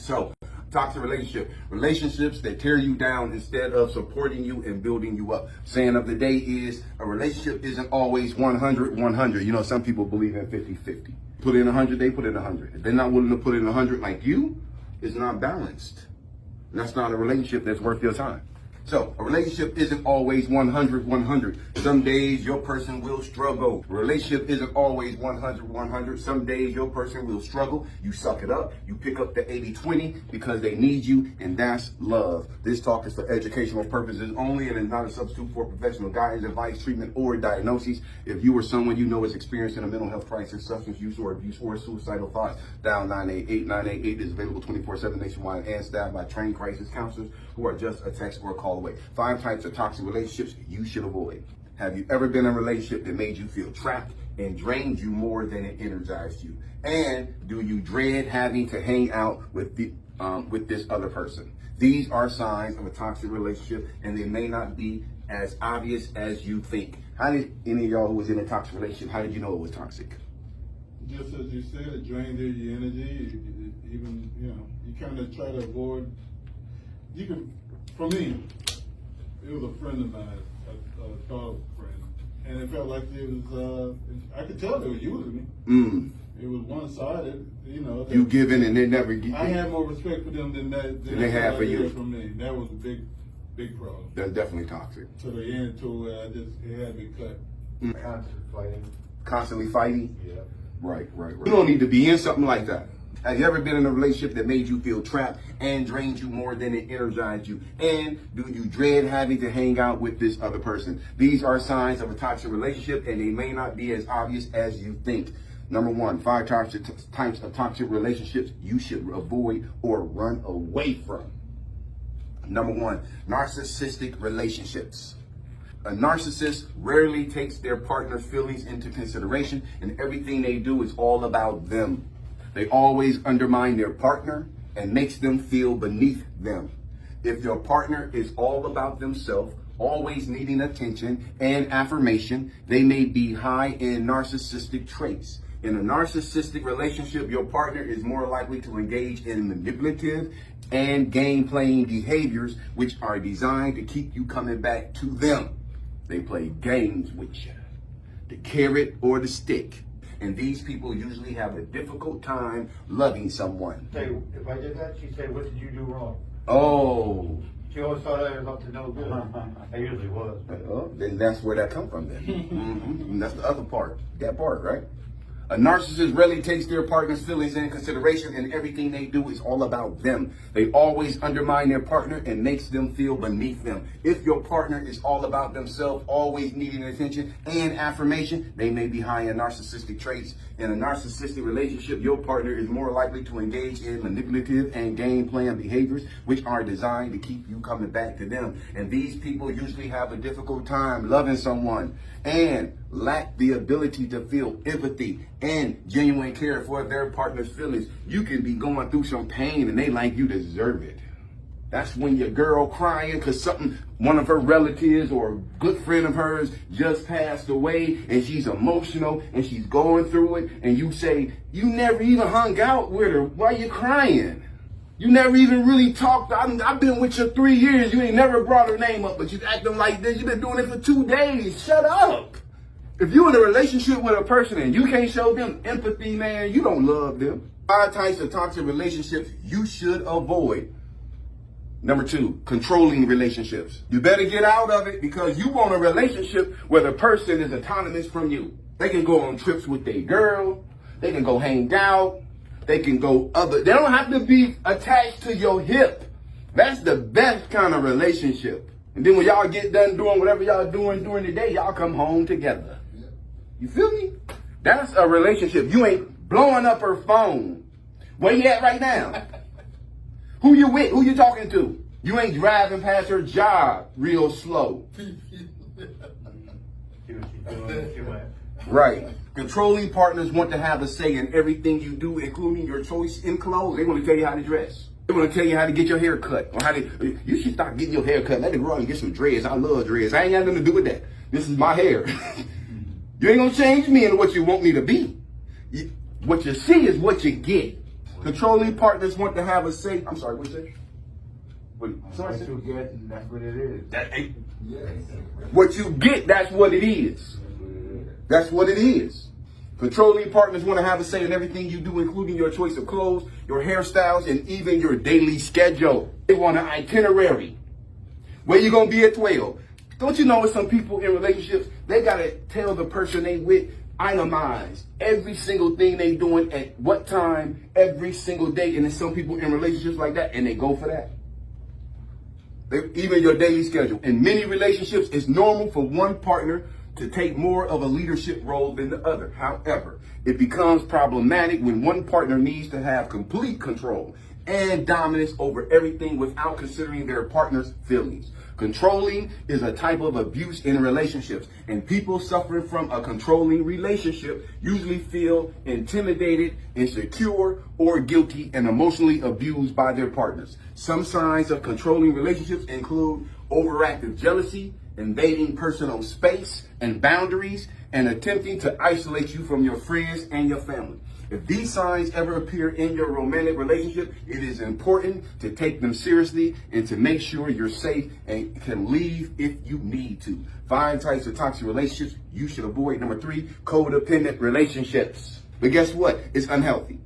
So, toxic relationships that tear you down instead of supporting you and building you up. Saying of the day is a relationship isn't always 100-100. You know, some people believe in 50-50. Put in 100, they put in 100. If they're not willing to put in 100 like you, it's not balanced. That's not a relationship that's worth your time. So, a relationship isn't always 100-100. Some days your person will struggle. A relationship isn't always 100-100. Some days your person will struggle. You suck it up. You pick up the 80-20 because they need you, and that's love. This talk is for educational purposes only and is not a substitute for professional guidance, advice, treatment, or diagnosis. If you or someone you know is experiencing a mental health crisis, substance use or abuse, or suicidal thoughts, dial 988-988 is available 24/7 nationwide and staffed by trained crisis counselors who are just a text or a call away. 5 types of toxic relationships you should avoid. Have you ever been in a relationship that made you feel trapped and drained you more than it energized you? And do you dread having to hang out with this other person? These are signs of a toxic relationship, and they may not be as obvious as you think. How did any of y'all who was in a toxic relationship, how did you know it was toxic? Just as you said, it drains your energy. Even, you kind of try to avoid. For me, it was a friend of mine, a thought friend, and it felt like it was, I could tell they were using me. It was one-sided, You giving and they never get. I had more respect for them than they had for you. For me. That was a big problem. That's definitely toxic. To the end, to where it had to be cut. Constantly fighting? Yeah. Right. You don't need to be in something like that. Have you ever been in a relationship that made you feel trapped and drained you more than it energized you? And do you dread having to hang out with this other person? These are signs of a toxic relationship, and they may not be as obvious as you think. Number 1, 5 types of toxic relationships you should avoid or run away from. Number 1, narcissistic relationships. A narcissist rarely takes their partner's feelings into consideration, and everything they do is all about them. They always undermine their partner and makes them feel beneath them. If your partner is all about themselves, always needing attention and affirmation, they may be high in narcissistic traits. In a narcissistic relationship, your partner is more likely to engage in manipulative and game-playing behaviors, which are designed to keep you coming back to them. They play games with you, the carrot or the stick. And these people usually have a difficult time loving someone. Say, if I did that, she'd say, what did you do wrong? Oh. She always thought I was up to no good. I usually was. Then that's where that comes from then. And that's the other part, that part, right? A narcissist rarely takes their partner's feelings into consideration, and everything they do is all about them. They always undermine their partner and makes them feel beneath them. If your partner is all about themselves, always needing attention and affirmation, they may be high in narcissistic traits. In a narcissistic relationship, your partner is more likely to engage in manipulative and game-playing behaviors, which are designed to keep you coming back to them. And these people usually have a difficult time loving someone and lack the ability to feel empathy and genuine care for their partner's feelings. You can be going through some pain and they like you deserve it. That's when your girl crying because one of her relatives or a good friend of hers just passed away, and she's emotional and she's going through it, and you say, you never even hung out with her. Why you crying? You never even really talked. I've been with you 3 years. You ain't never brought her name up, but you acting like this. You've been doing it for 2 days. Shut up. If you're in a relationship with a person and you can't show them empathy, man, you don't love them. 5 types of toxic relationships you should avoid. Number 2, controlling relationships. You better get out of it because you want a relationship where the person is autonomous from you. They can go on trips with their girl. They can go hang out. They can go they don't have to be attached to your hip. That's the best kind of relationship. And then when y'all get done doing whatever y'all doing during the day, y'all come home together. You feel me? That's a relationship. You ain't blowing up her phone. Where you at right now? Who you with? Who you talking to? You ain't driving past her job real slow. Right. Controlling partners want to have a say in everything you do, including your choice in clothes. They want to tell you how to dress. They want to tell you how to get your hair cut. Or you should stop getting your hair cut. Let it grow and get some dreads. I love dreads. I ain't got nothing to do with that. This is my hair. You ain't going to change me into what you want me to be. What you see is what you get. Controlling partners want to have a say. I'm sorry, what'd you say? What you get, and that's what it is. That ain't. What you get, that's what it is. That's what it is. Controlling partners want to have a say in everything you do, including your choice of clothes, your hairstyles, and even your daily schedule. They want an itinerary. Where you gonna be at 12? Don't you know with some people in relationships, they gotta tell the person they with, itemize every single thing they doing at what time, every single day. And there's some people in relationships like that, and they go for that. Even your daily schedule. In many relationships, it's normal for one partner to take more of a leadership role than the other. However, it becomes problematic when one partner needs to have complete control and dominance over everything without considering their partner's feelings. Controlling is a type of abuse in relationships, and people suffering from a controlling relationship usually feel intimidated, insecure, or guilty and emotionally abused by their partners. Some signs of controlling relationships include overactive jealousy, invading personal space and boundaries, and attempting to isolate you from your friends and your family. If these signs ever appear in your romantic relationship, it is important to take them seriously and to make sure you're safe and can leave if you need to. 5 types of toxic relationships you should avoid. Number 3, codependent relationships. But guess what? It's unhealthy.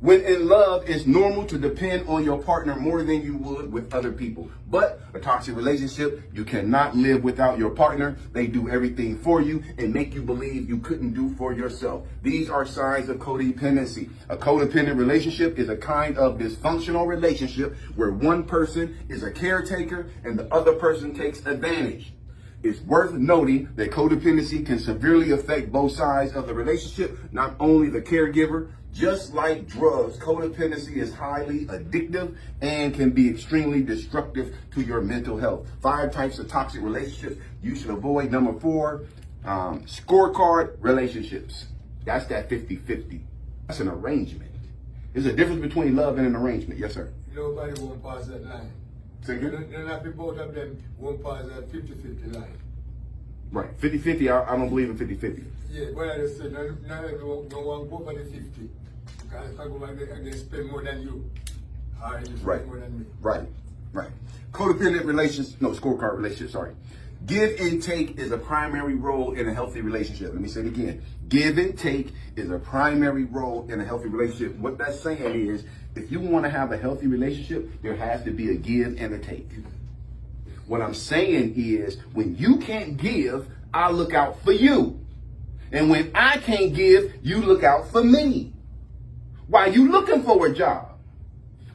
When in love, it's normal to depend on your partner more than you would with other people. But a toxic relationship, you cannot live without your partner. They do everything for you and make you believe you couldn't do for yourself. These are signs of codependency. A codependent relationship is a kind of dysfunctional relationship where one person is a caretaker and the other person takes advantage. It's worth noting that codependency can severely affect both sides of the relationship, not only the caregiver. Just like drugs, codependency is highly addictive and can be extremely destructive to your mental health. 5 types of toxic relationships you should avoid. Number 4, scorecard relationships. That's that 50-50. That's an arrangement. There's a difference between love and an arrangement. Yes, sir. Nobody won't pass that line. Say again? None of the both of them won't pass that 50-50 line. Right. 50-50, I don't believe in 50-50. Yeah, what I just said, none of them don't want to go for the 50. Because if I go and they spend more than you, or you spend Right. more than me. Right. Codependent scorecard relationships, sorry. Give and take is a primary role in a healthy relationship. Let me say it again. Give and take is a primary role in a healthy relationship. What that's saying is, if you want to have a healthy relationship, there has to be a give and a take. What I'm saying is, when you can't give, I look out for you. And when I can't give, you look out for me. While you looking for a job,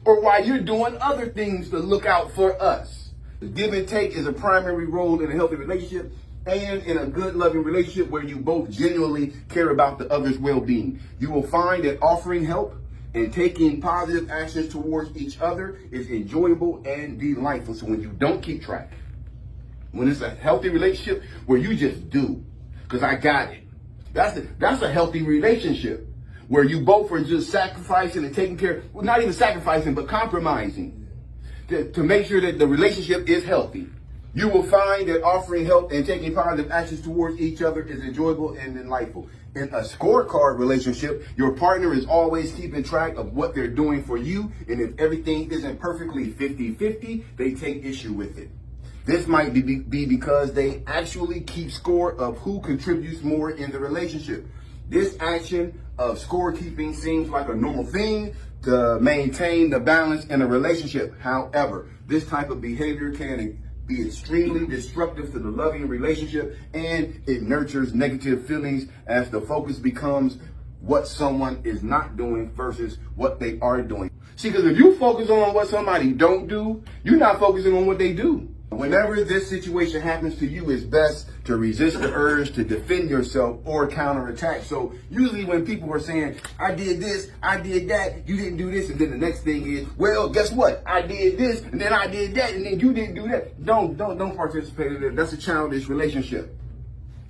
or while you're doing other things to look out for us. The give and take is a primary role in a healthy relationship and in a good, loving relationship where you both genuinely care about the other's well-being. You will find that offering help and taking positive actions towards each other is enjoyable and delightful. So when you don't keep track, when it's a healthy relationship where you just do, because I got it. That's a healthy relationship where you both are just sacrificing and taking care, well, not even sacrificing, but compromising to make sure that the relationship is healthy. You will find that offering help and taking positive actions towards each other is enjoyable and delightful. In a scorecard relationship, your partner is always keeping track of what they're doing for you, and if everything isn't perfectly 50-50, they take issue with it. This might be because they actually keep score of who contributes more in the relationship. This action of scorekeeping seems like a normal thing to maintain the balance in a relationship. However, this type of behavior can be extremely destructive to the loving relationship, and it nurtures negative feelings as the focus becomes what someone is not doing versus what they are doing. See, because if you focus on what somebody don't do, you're not focusing on what they do. Whenever this situation happens to you, it's best to resist the urge to defend yourself or counterattack. So usually when people are saying, I did this, I did that, you didn't do this, and then the next thing is, well, guess what? I did this, and then I did that, and then you didn't do that. Don't participate in it. That's a childish relationship.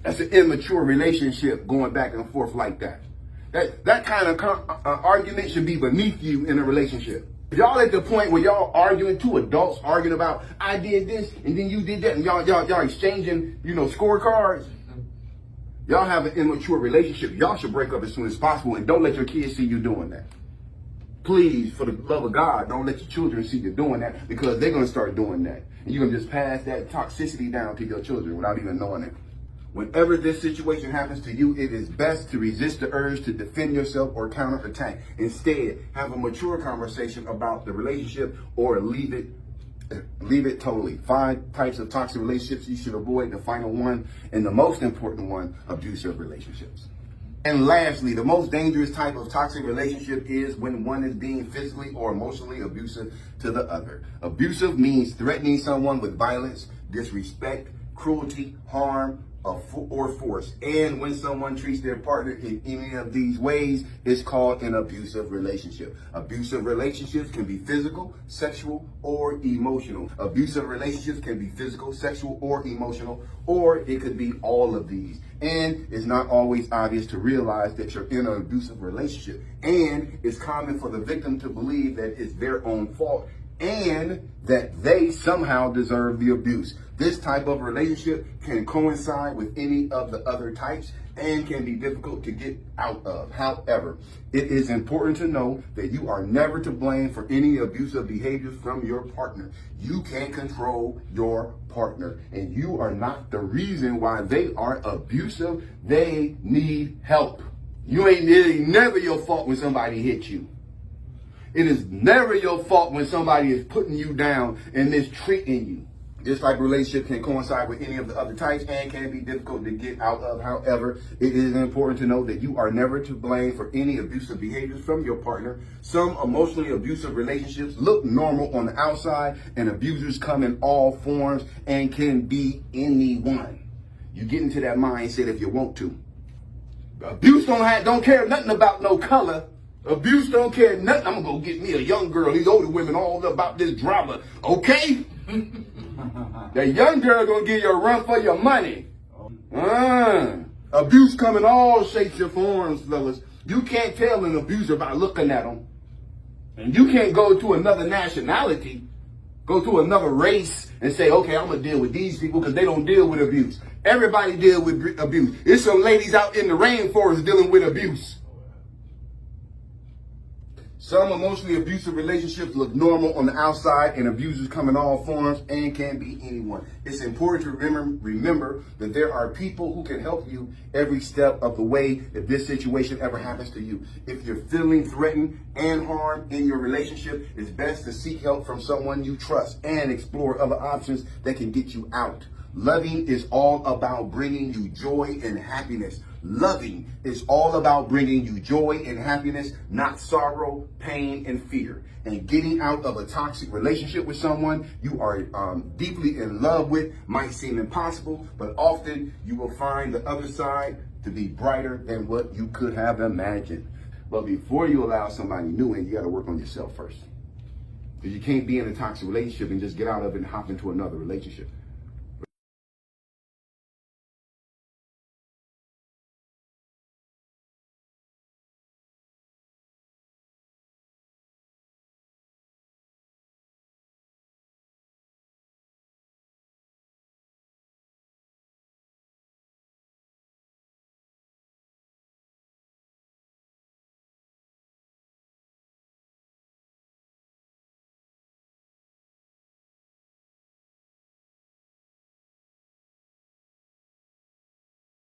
That's an immature relationship going back and forth like that. That kind of argument should be beneath you in a relationship. If y'all at the point where y'all arguing, two adults arguing about, I did this and then you did that, and y'all exchanging, scorecards, y'all have an immature relationship. Y'all should break up as soon as possible, and don't let your kids see you doing that. Please, for the love of God, don't let your children see you doing that, because they're going to start doing that. And you're going to just pass that toxicity down to your children without even knowing it. Whenever this situation happens to you, it is best to resist the urge to defend yourself or counterattack. Instead, have a mature conversation about the relationship or leave it totally. 5 types of toxic relationships you should avoid. The final one, and the most important one, abusive relationships. And lastly, the most dangerous type of toxic relationship is when one is being physically or emotionally abusive to the other. Abusive means threatening someone with violence, disrespect, cruelty, harm, or force. And when someone treats their partner in any of these ways, it's called an abusive relationship. Abusive relationships can be physical, sexual, or emotional. Abusive relationships can be physical, sexual, or emotional, or it could be all of these. And it's not always obvious to realize that you're in an abusive relationship. And it's common for the victim to believe that it's their own fault and that they somehow deserve the abuse. This type of relationship can coincide with any of the other types and can be difficult to get out of. However, it is important to know that you are never to blame for any abusive behaviors from your partner. You can't control your partner, and you are not the reason why they are abusive. They need help. It ain't never your fault when somebody hits you. It is never your fault when somebody is putting you down and mistreating you. This type of relationship can coincide with any of the other types and can be difficult to get out of. However, it is important to know that you are never to blame for any abusive behaviors from your partner. Some emotionally abusive relationships look normal on the outside, and abusers come in all forms and can be anyone. You get into that mindset if you want to. Abuse don't care nothing about no color. Abuse don't care nothing. I'm gonna go get me a young girl. These older women all about this drama. Okay? The young girl gonna give you a run for your money. Abuse come in all shapes and forms, fellas. You can't tell an abuser by looking at them. And you can't go to another nationality, go to another race and say, okay, I'm gonna deal with these people because they don't deal with abuse. Everybody deal with abuse. There's some ladies out in the rainforest dealing with abuse. Some emotionally abusive relationships look normal on the outside, and abusers come in all forms and can be anyone. It's important to remember that there are people who can help you every step of the way if this situation ever happens to you. If you're feeling threatened and harmed in your relationship, it's best to seek help from someone you trust and explore other options that can get you out. Loving is all about bringing you joy and happiness. Loving is all about bringing you joy and happiness, not sorrow, pain, and fear. And getting out of a toxic relationship with someone you are deeply in love with might seem impossible, but often you will find the other side to be brighter than what you could have imagined. But before you allow somebody new in, you got to work on yourself first. Because you can't be in a toxic relationship and just get out of it and hop into another relationship.